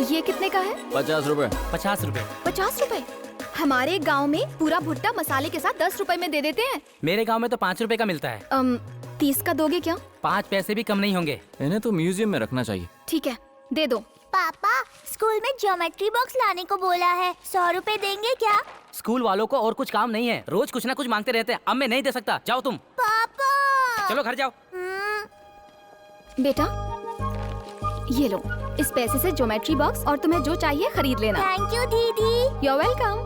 ये कितने का है? 50 रुपए। 50 रुपए। 50 रुपए? हमारे गांव में पूरा भुट्टा मसाले के साथ 10 रुपए में दे देते हैं। मेरे गांव में तो 5 रुपए का मिलता है। 30 का दोगे क्या? 5 पैसे भी कम नहीं होंगे। इन्हें तो म्यूजियम में रखना चाहिए। ठीक है, दे दो। पापा, स्कूल में ज्योमेट्री बॉक्स लाने को बोला है, 100 रुपए देंगे क्या? स्कूल वालों को और कुछ काम नहीं है, रोज कुछ ना कुछ मांगते रहते हैं। अब मैं नहीं दे सकता, जाओ तुम। पापा चलो घर जाओ। बेटा, ये लो, इस पैसे से ज्योमेट्री बॉक्स और तुम्हें जो चाहिए खरीद लेना। थैंक यू दीदी। You're welcome।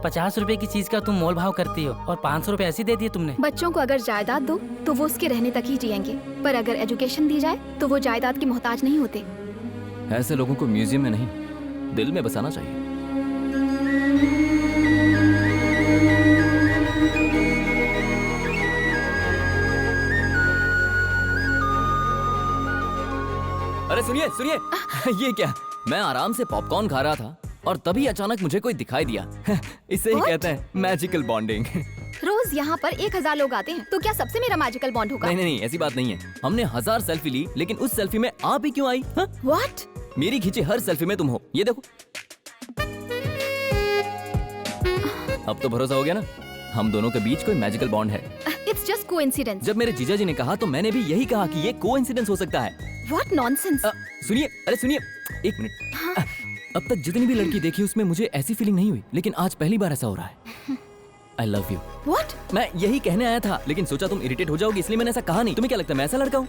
50 रुपए की चीज का तुम मोल भाव करती हो और 500 रुपए ऐसी दे दिए तुमने। बच्चों को अगर जायदाद दो तो वो उसके रहने तक ही जिएंगे, पर अगर एजुकेशन दी जाए तो वो जायदाद के मोहताज नहीं होते। ऐसे लोगों को म्यूजियम में नहीं, दिल में बसाना चाहिए। अरे सुनिए सुनिए, ये क्या? मैं आराम से पॉपकॉर्न खा रहा था और तभी अचानक मुझे कोई दिखाई दिया। इसे ही कहते हैं मैजिकल बॉन्डिंग। रोज यहाँ पर 1000 लोग आते हैं, तो क्या सबसे मेरा मैजिकल बॉन्ड होगा? नहीं नहीं, ऐसी बात नहीं है। हमने 1000 सेल्फी ली, लेकिन उस सेल्फी में आप ही क्यों आई? What? मेरी खींची हर सेल्फी में तुम हो, ये देखो। अब तो भरोसा हो गया ना, हम दोनों के बीच कोई मैजिकल बॉन्ड है। It's just coincidence। जब मेरे जीजा जी ने कहा तो मैंने भी यही कहा कि ये कोइंसिडेंस हो सकता है। What nonsense? सुनिए, अरे सुनिए, एक मिनट। अब तक जितनी भी लड़की देखी उसमें मुझे ऐसी फीलिंग नहीं हुई, लेकिन आज पहली बार ऐसा हो रहा है। I love you। What? मैं यही कहने आया था, लेकिन सोचा तुम इरिटेट हो जाओगी, इसलिए मैंने ऐसा कहा नहीं। तुम्हें क्या लगता है मैं ऐसा लड़का हूँ?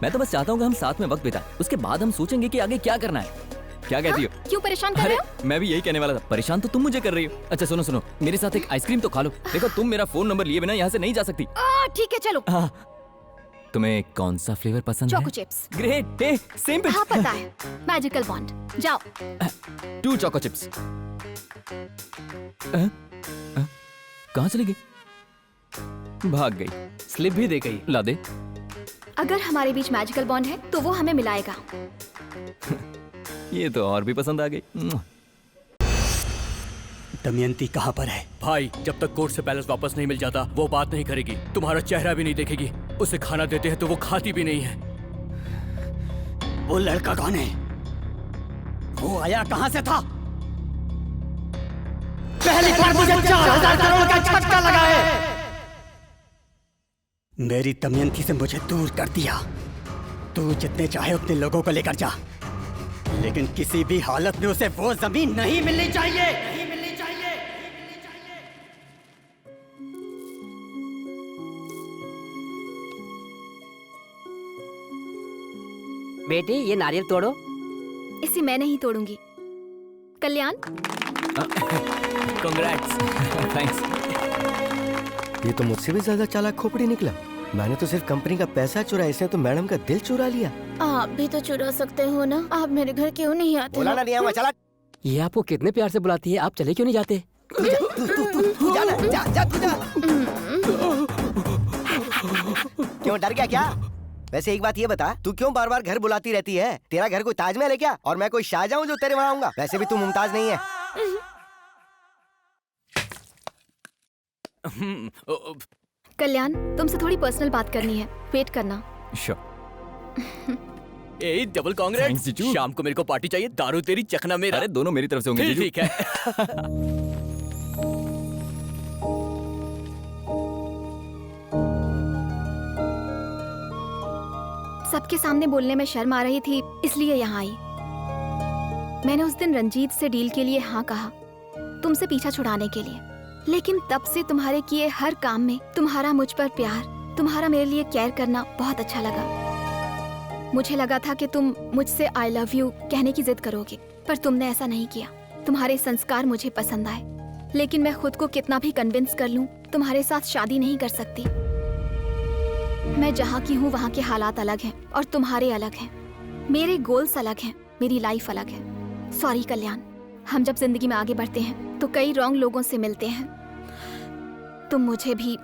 मैं तो बस चाहता हूँ कि हम साथ में वक्त बिताएं, उसके बाद हम सोचेंगे कि आगे क्या करना है। क्या कहती हो? क्यों परेशान कर अरे रहे हो? मैं भी यही कहने वाला था, परेशान तो तुम मुझे कर रही हो। अच्छा सुनो सुनो, मेरे साथ एक आइसक्रीम तो खा लो। देखो तुम मेरा फोन नंबर लिए बिना यहाँ से नहीं जा सकती। ठीक है, चलो। हाँ, तुम्हें कौन सा फ्लेवर पसंद है? Choco chips. ग्रेट, हे सेम पिच। हाँ पता है, मैजिकल बॉन्ड। जाओ। 2 चोको चिप्स। कहाँ चली गई? भाग गई। स्लिप भी दे गई। ला दे। अगर हमारे बीच मैजिकल बॉन्ड है तो वो हमें मिलाएगा। ये तो और भी पसंद आ गई। दमयंती कहाँ पर है? भाई, जब तक कोर्ट से पैलेस वापस नहीं मिल जाता वो बात नहीं करेगी, तुम्हारा चेहरा भी नहीं देखेगी। उसे खाना देते हैं तो वो खाती भी नहीं है। वो लड़का कौन है? वो आया कहाँ से था? पहली बार मुझे 4000 करोड़ का झटका लगा है। मेरी दमयंती से मुझे दूर कर दिया। तू जितने चाहे उतने लोगों को लेकर जा, लेकिन किसी भी हालत में उसे वो जमीन नहीं मिलनी चाहिए। नहीं मिलनी चाहिए। बेटी, ये नारियल तोड़ो। इसे मैं नहीं तोड़ूंगी। कल्याण, कांग्रेट्स। थैंक्स। ये तो मुझसे भी ज्यादा चालाक खोपड़ी निकला। मैंने तो सिर्फ कंपनी का पैसा चुराया, इसने तो मैडम का दिल चुरा लिया। आप भी तो चुरा सकते हो ना। आप मेरे घर क्यों नहीं आते? बोला ना नहीं आऊंगा, चला। ये आपको कितने प्यार से बुलाती है, आप चले क्यों नहीं जाते? तू जा ना, जा तू जा। क्यों, डर गया क्या? वैसे एक बात ये बता, तू क्यों बार बार घर बुलाती रहती है? तेरा घर कोई ताजमहल है क्या? और मैं कोई शाहजहां हूं जो तेरे वहां आऊंगा? वैसे भी तू मुमताज नहीं है। कल्याण, तुमसे थोड़ी पर्सनल बात करनी है, वेट करना। A double Thanks, congrats. जीजू। शाम को मेरे को पार्टी चाहिए, दारू तेरी, चखना मेरा। अरे दोनों मेरी तरफ से होंगे जीजू। ठीक है। सबके सामने बोलने में शर्म आ रही थी, इसलिए यहाँ आई। मैंने उस दिन रंजीत से डील के लिए हाँ कहा, तुमसे पीछा छुड़ाने के लिए। लेकिन तब से तुम्हारे किए हर काम में तुम्हारा मुझ पर प्यार, तुम्हारा मेरे लिए केयर करना बहुत अच्छा लगा। मुझे लगा था कि तुम मुझसे आई लव यू कहने की जिद करोगे, पर तुमने ऐसा नहीं किया। तुम्हारे संस्कार मुझे पसंद आए, लेकिन मैं खुद को कितना भी कन्विंस कर लूं, तुम्हारे साथ शादी नहीं कर सकती। मैं जहाँ की हूँ वहाँ के हालात अलग हैं और तुम्हारे अलग हैं। मेरे गोल्स अलग हैं, मेरी लाइफ अलग है। सॉरी कल्याण, हम जब जिंदगी में आगे बढ़ते हैं तो कई रॉन्ग लोगों से मिलते हैं। तुम मुझे भी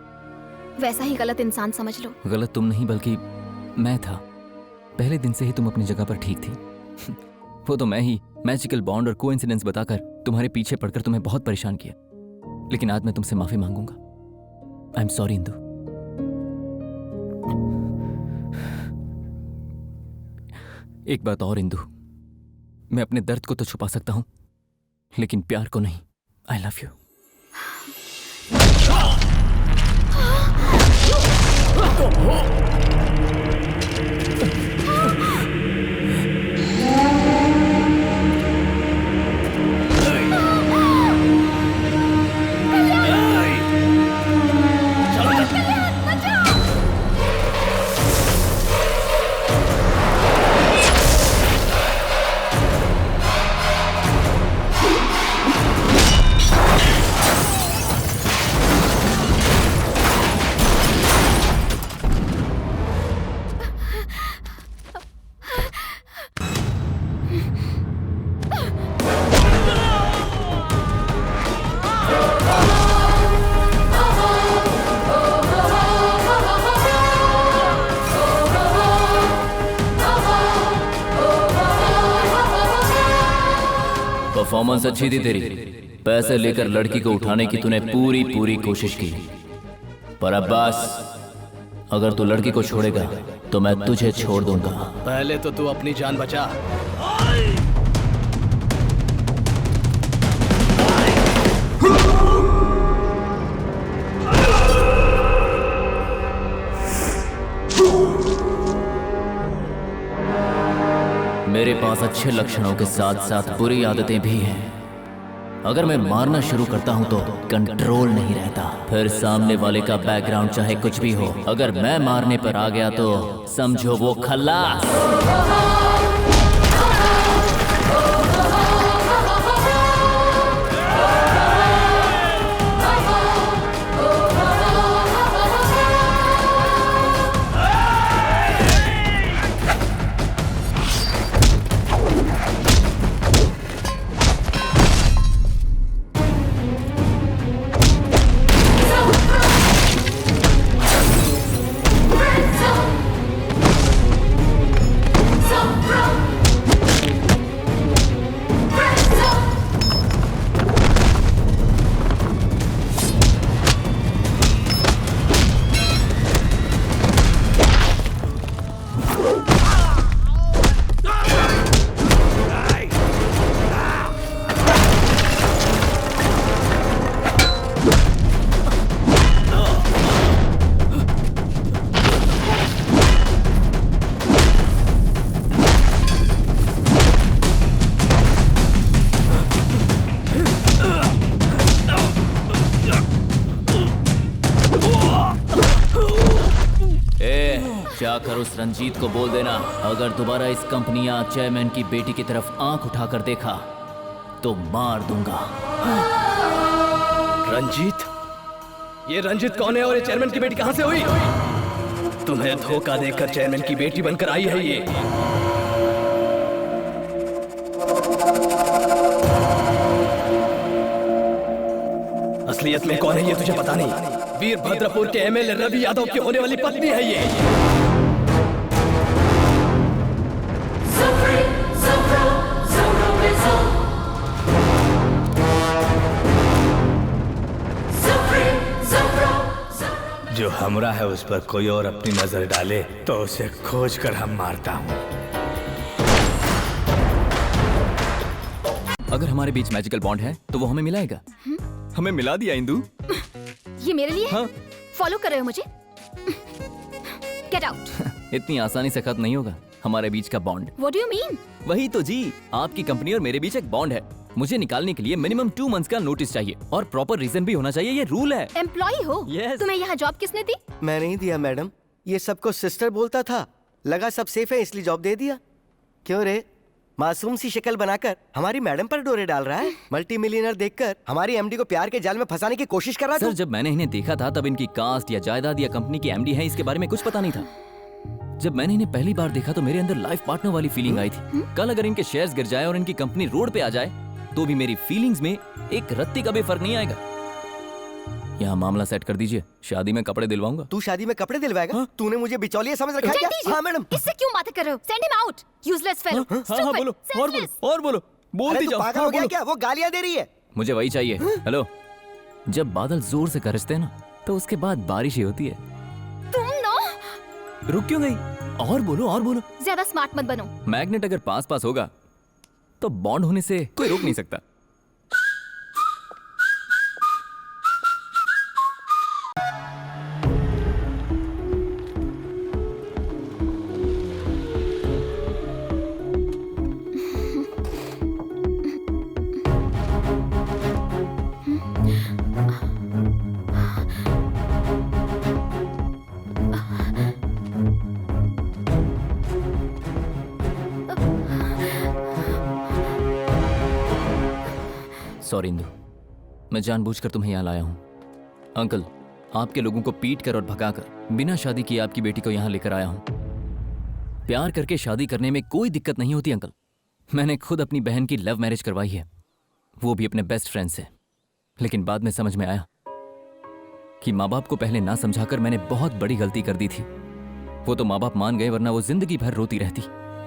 वैसा ही गलत इंसान समझ लो। गलत तुम नहीं बल्कि मैं था। पहले दिन से ही तुम अपनी जगह पर ठीक थी। वो तो मैं ही मैजिकल बॉन्ड और कोइंसिडेंस बताकर तुम्हारे पीछे पड़कर तुम्हें बहुत परेशान किया। लेकिन आज मैं तुमसे माफी मांगूंगा। I am sorry Indu. एक बात और इंदु, मैं अपने दर्द को तो छुपा सकता हूं, लेकिन प्यार को नहीं। I love you. परफॉर्मेंस अच्छी थी तेरी। पैसे लेकर लड़की को उठाने की तूने पूरी कोशिश की, पर अब्बास, अगर तू लड़की को छोड़ेगा तो मैं तुझे छोड़ दूंगा। पहले तो तू अपनी जान बचा। मेरे पास अच्छे लक्षणों के साथ साथ बुरी आदतें भी हैं। अगर मैं मारना शुरू करता हूं तो कंट्रोल नहीं रहता। फिर सामने वाले का बैकग्राउंड चाहे कुछ भी हो, अगर मैं मारने पर आ गया तो समझो वो खल्लास। जाकर उस रंजीत को बोल देना, अगर दोबारा इस कंपनी या चेयरमैन की बेटी की तरफ आंख उठाकर देखा तो मार दूंगा। रंजीत? ये रंजीत कौन है और ये चेयरमैन की बेटी कहां से हुई? तुम्हें धोखा देकर चेयरमैन की बेटी बनकर आई है ये। असलियत में कौन है ये तुझे पता नहीं। वीरभद्रपुर के एमएलए रवि यादव की होने वाली पत्नी है ये। जो हमरा है उस पर कोई और अपनी नजर डाले तो उसे खोज कर हम मारता हूँ। अगर हमारे बीच मैजिकल बॉन्ड है तो वो हमें मिलाएगा। हमें मिला दिया इंदु। ये मेरे लिए हाँ। फॉलो कर रहे हो मुझे? Get out. इतनी आसानी से खत्म नहीं होगा हमारे बीच का bond. What do you mean? वही तो जी, आपकी कंपनी और मेरे बीच एक बॉन्ड है। मुझे निकालने के लिए मिनिमम 2 मंथ्स का नोटिस चाहिए और प्रॉपर रीजन भी होना चाहिए। ये रूल है। एम्प्लॉय हो? Yes. तुम्हें यहाँ जॉब किसने दी? मैं नहीं दिया मैडम, ये सबको सिस्टर बोलता था। लगा सब सेफ है इसलिए जॉब दे दिया। क्यों रे, मासूम सी शक्ल बनाकर हमारी मैडम पर डोरे डाल रहा है? मल्टी मिलियनर देखकर हमारी एमडी को प्यार के जाल में फंसाने की कोशिश कर रहा था। सर, जब मैंने इन्हें देखा था तब इनकी कास्ट या जायदाद या कंपनी की एमडी है इसके बारे में कुछ पता नहीं था। जब मैंने इन्हें पहली बार देखा तो मेरे अंदर लाइफ पार्टनर वाली फीलिंग आई थी। कल अगर इनके शेयर्स गिर जाए और इनकी कंपनी रोड पे आ जाए तो भी मेरी फीलिंग्स में एक रत्ती का भी फर्क नहीं आएगा। यहाँ मामला सेट कर दीजिए, शादी में कपड़े दिलवाऊंगा। तू शादी में कपड़े दिलवाएगा? हाँ? तूने मुझे बिचौलिया समझ रखा है क्या? हाँ मैडम। इससे क्यों बातें कर रहे हो? Send him out, useless fellow. हाँ, बोलो और बोलो बोलती जाओ। पागल हो गया क्या? वो गालियां दे रही है। मुझे वही चाहिए। हेलो, जब बादल जोर से गरजते हैं ना तो उसके बाद बारिश ही होती है। तुम ना रुक क्यों गई? और बोलो। ज्यादा स्मार्ट मत बनो। मैग्नेट अगर पास होगा तो बॉन्ड होने से कोई रोक नहीं सकता। सॉरी इंदु, मैं जानबूझकर तुम्हें यहाँ लाया हूँ। अंकल, आपके लोगों को पीट कर और भगाकर बिना शादी किए आपकी बेटी को यहाँ लेकर आया हूँ। प्यार करके शादी करने में कोई दिक्कत नहीं होती अंकल। मैंने खुद अपनी बहन की लव मैरिज करवाई है, वो भी अपने बेस्ट फ्रेंड से। लेकिन बाद में समझ में आया कि माँ बाप को पहले ना समझाकर मैंने बहुत बड़ी गलती कर दी थी। वो तो माँ बाप मान गए, वरना वो जिंदगी भर रोती रहती।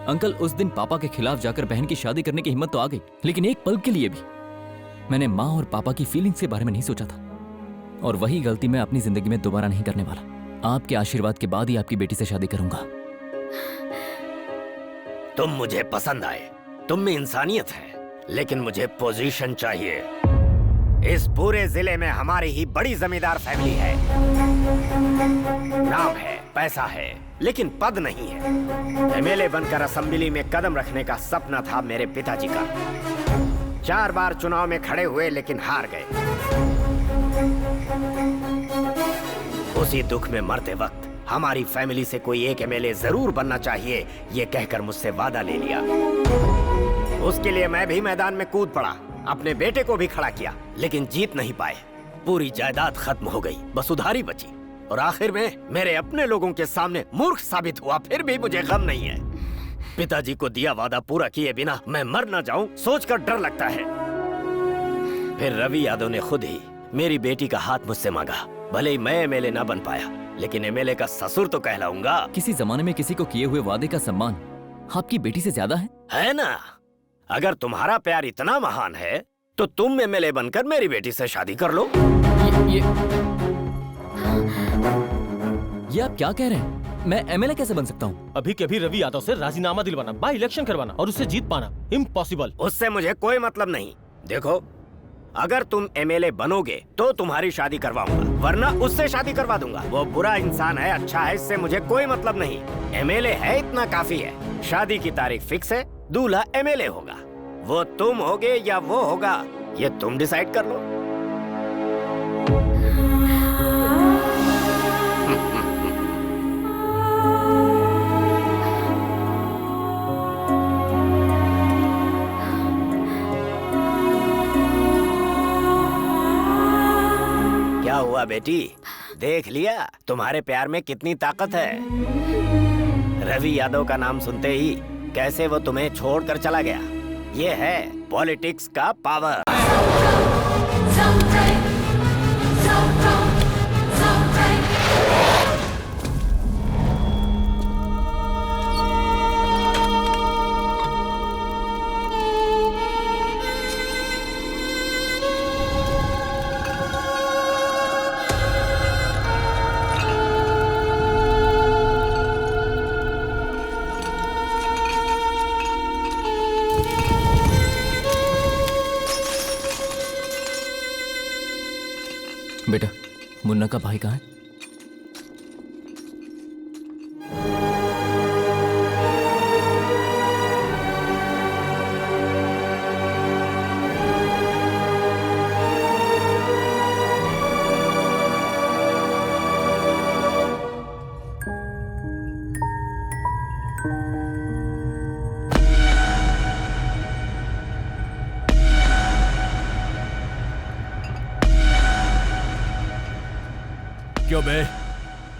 अंकल, उस दिन पापा के खिलाफ जाकर बहन की शादी करने की हिम्मत तो आ गई, लेकिन एक पल के लिए भी मैंने माँ और पापा की फीलिंग्स के बारे में नहीं सोचा था। और वही गलती मैं अपनी जिंदगी में दोबारा नहीं करने वाला। आपके आशीर्वाद के बाद ही आपकी बेटी से शादी करूंगा। तुम मुझे पसंद आए, तुम में इंसानियत है, लेकिन मुझे पोजीशन चाहिए। इस पूरे जिले में हमारी ही बड़ी जमींदार फैमिली है। नाम है, पैसा है, लेकिन पद नहीं है। एमएलए बनकर असेंबली में कदम रखने का सपना था मेरे पिताजी का। 4 बार चुनाव में खड़े हुए, लेकिन हार गए। उसी दुख में मरते वक्त हमारी फैमिली से कोई एक एमएलए जरूर बनना चाहिए, ये कहकर मुझसे वादा ले लिया। उसके लिए मैं भी मैदान में कूद पड़ा, अपने बेटे को भी खड़ा किया, लेकिन जीत नहीं पाए। पूरी जायदाद खत्म हो गई, बस उधारी बची। और आखिर में मेरे अपने लोगों के सामने मूर्ख साबित हुआ। फिर भी मुझे गम नहीं है। पिताजी को दिया वादा पूरा किए बिना मैं मर न जाऊं, सोचकर डर लगता है। फिर रवि यादव ने खुद ही मेरी बेटी का हाथ मुझसे मांगा। भले ही मैं एमएलए ना बन पाया, लेकिन एमएलए का ससुर तो कहलाऊंगा। किसी जमाने में किसी को किए हुए वादे का सम्मान आपकी बेटी से ज्यादा है ना? अगर तुम्हारा प्यार इतना महान है, तो तुम एमएलए बनकर मेरी बेटी से शादी कर लो। ये आप क्या कह रहे हैं? मैं एमएलए कैसे बन सकता हूँ? अभी के अभी रवि यादव से राजीनामा दिलवाना, बाई इलेक्शन करवाना और उससे जीत पाना इम्पॉसिबल। उससे मुझे कोई मतलब नहीं। देखो, अगर तुम एमएलए बनोगे तो तुम्हारी शादी करवाऊंगा, वरना उससे शादी करवा दूंगा। वो बुरा इंसान है, अच्छा है, इससे मुझे कोई मतलब नहीं। एमएलए है, इतना काफी है। शादी की तारीख फिक्स है, दूल्हा एमएलए होगा। वो तुम होगे या वो होगा, ये तुम डिसाइड कर लो। क्या हुआ बेटी, देख लिया तुम्हारे प्यार में कितनी ताकत है। रवि यादव का नाम सुनते ही कैसे वो तुम्हें छोड़कर चला गया। ये है पॉलिटिक्स का पावर। बेटा, मुन्ना का भाई कहाँ है? क्यों बे?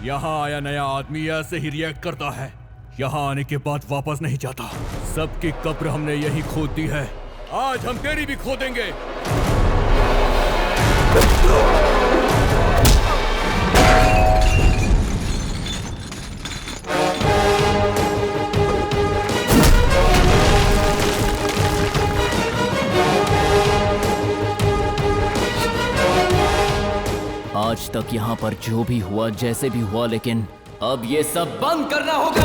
यहाँ आया नया आदमी ऐसे ही रिएक्ट करता है। यहाँ आने के बाद वापस नहीं जाता। सबकी कब्र हमने यही खोद दी है, आज हम तेरी भी खोदेंगे। आज तक यहाँ पर जो भी हुआ, जैसे भी हुआ, लेकिन अब ये सब बंद करना होगा।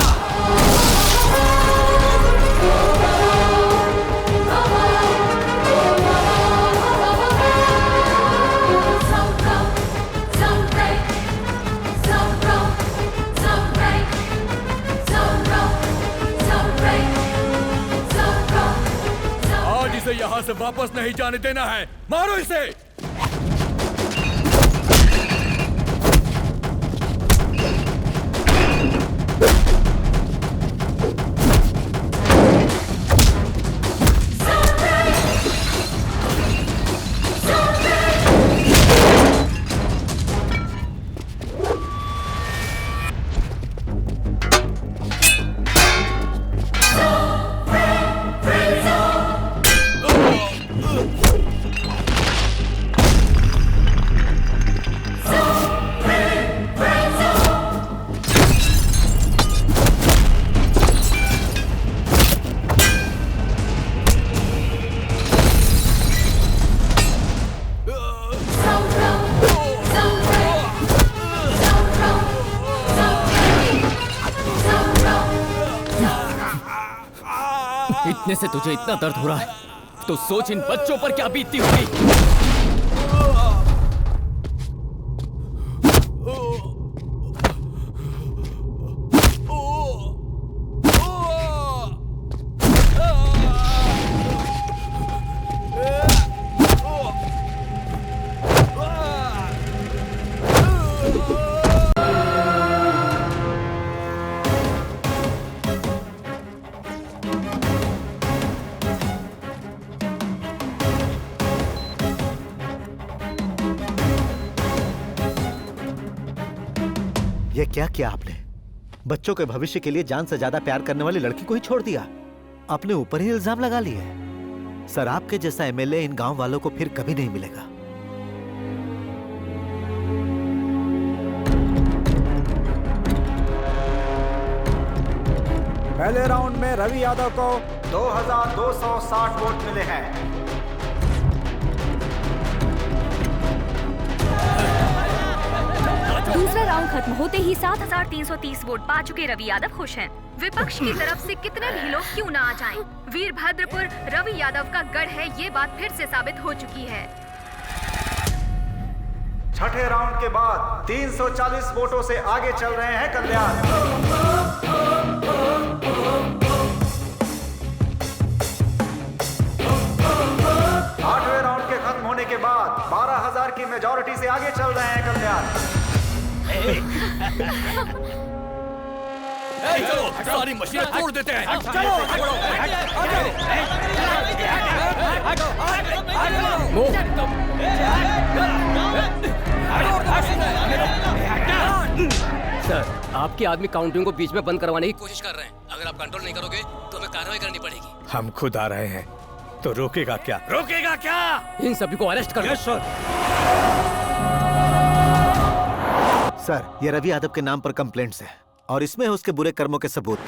यहाँ से वापस नहीं जाने देना है। मारो इसे। इतने से तुझे इतना दर्द हो रहा है तो सोच इन बच्चों पर क्या बीतती होगी। ये क्या किया आपने? बच्चों के भविष्य के लिए जान से ज्यादा प्यार करने वाली लड़की को ही छोड़ दिया। अपने ऊपर ही इल्जाम लगा लिए। सर, आपके जैसा एमएलए इन गांव वालों को फिर कभी नहीं मिलेगा। पहले राउंड में रवि यादव को 2260 वोट मिले हैं। दूसरा राउंड खत्म होते ही 7330 वोट पा चुके रवि यादव खुश हैं। विपक्ष की तरफ से कितने भी लोग क्यों ना आ जाएं, वीरभद्रपुर रवि यादव का गढ़ है, ये बात फिर से साबित हो चुकी है। छठे राउंड के बाद 340 वोटों से आगे चल रहे हैं कल्याण। आठवें राउंड के खत्म होने के बाद 12,000 की मेजॉरिटी से आगे चल रहे हैं कल्याण। चलो, सारी मशीनें तोड़ देते हैं। सर, आपके आदमी काउंटिंग को बीच में बंद करवाने की कोशिश कर रहे हैं। अगर आप कंट्रोल नहीं करोगे तो हमें कार्रवाई करनी पड़ेगी। हम खुद आ रहे हैं, तो रोकेगा क्या? रोकेगा क्या? इन सभी को अरेस्ट करो। Yes sir. सर, ये रवि यादव के नाम पर कंप्लेंट्स है और इसमें है उसके बुरे कर्मों के सबूत।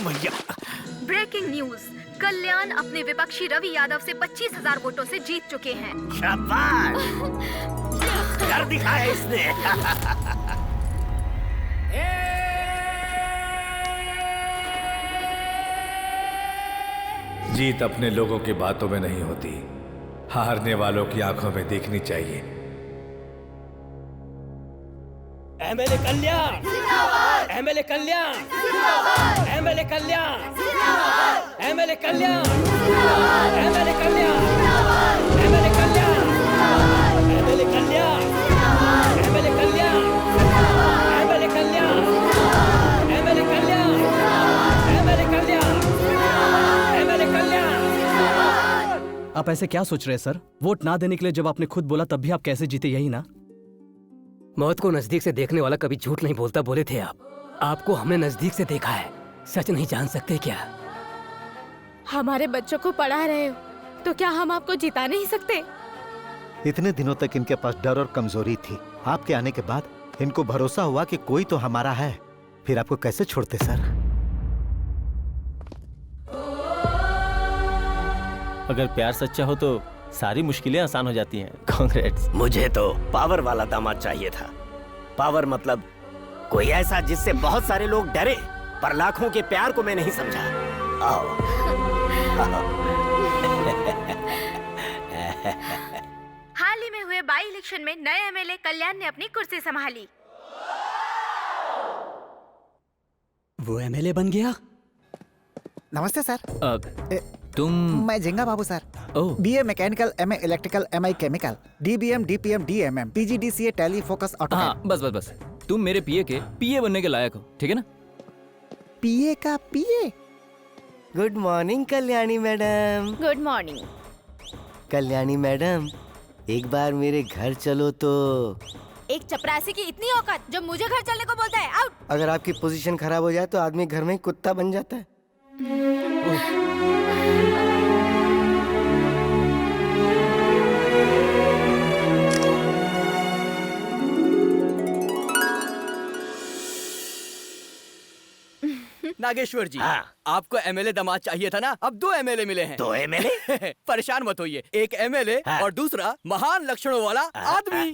भैया। ब्रेकिंग न्यूज, कल्याण अपने विपक्षी रवि यादव से 25,000 वोटों से जीत चुके हैं। शाबाश, कर दिखाया इसने। जीत अपने लोगों की बातों में नहीं होती, हारने वालों की आंखों में देखनी चाहिए। एमएलए कल्याण, एमएलए कल्याण, एमएलए कल्याण, एमएलए कल्याण, एमएलए कल्याण, एमएलए कल्याण, एमएलए कल्याण, एमएलए कल्याण, एमएलए कल्याण, एमएलए कल्याण, एमएलए कल्याण, एमएलए कल्याण। आप ऐसे क्या सोच रहे हैं सर? वोट ना देने के लिए जब आपने खुद बोला तब भी आप कैसे जीते, यही ना? मौत को नजदीक से देखने वाला कभी झूठ नहीं बोलता बोले थे आप। आपको हमने नजदीक से देखा है, सच नहीं जान सकते क्या? हमारे बच्चों को पढ़ा रहे हो तो क्या हम आपको जिता नहीं सकते? इतने दिनों तक इनके पास डर और कमजोरी थी, आपके आने के बाद इनको भरोसा हुआ कि कोई तो हमारा है, फिर आपको कैसे छोड़ते सर? अगर प्यार सच्चा हो तो सारी मुश्किलें आसान हो जाती हैं। कांग्रेट्स। मुझे तो पावर वाला दामाद चाहिए था। पावर मतलब कोई ऐसा जिससे बहुत सारे लोग डरे, पर लाखों के प्यार को मैं नहीं समझा। आओ। हाल ही में हुए बाई इलेक्शन में नए एमएलए कल्याण ने अपनी कुर्सी संभाली। वो एमएलए बन गया। नमस्ते सर। तुम? मैं Jhinga Babu sir. BA mechanical, MA electrical, MI chemical, DBM, DPM, DMM, PGDCA, Tally, focus, auto. हाँ, बस तुम मेरे पीए के पीए बनने के लायक हो, ठीक है ना? पीए का PA. Good morning Kalyani madam. Good morning. Kalyani madam, एक बार मेरे घर चलो तो। एक चपरासी की इतनी औकात जो मुझे घर चलने को बोलता है। आउट। अगर आपकी पोजीशन खराब हो जाए तो आदमी घर में कुत्ता बन जाता है। नागेश्वर जी, आपको एमएलए दामाद चाहिए था ना? अब 2 एमएलए मिले हैं। 2 एमएलए? परेशान मत होइए, एक एमएलए और दूसरा महान लक्षणों वाला आदमी।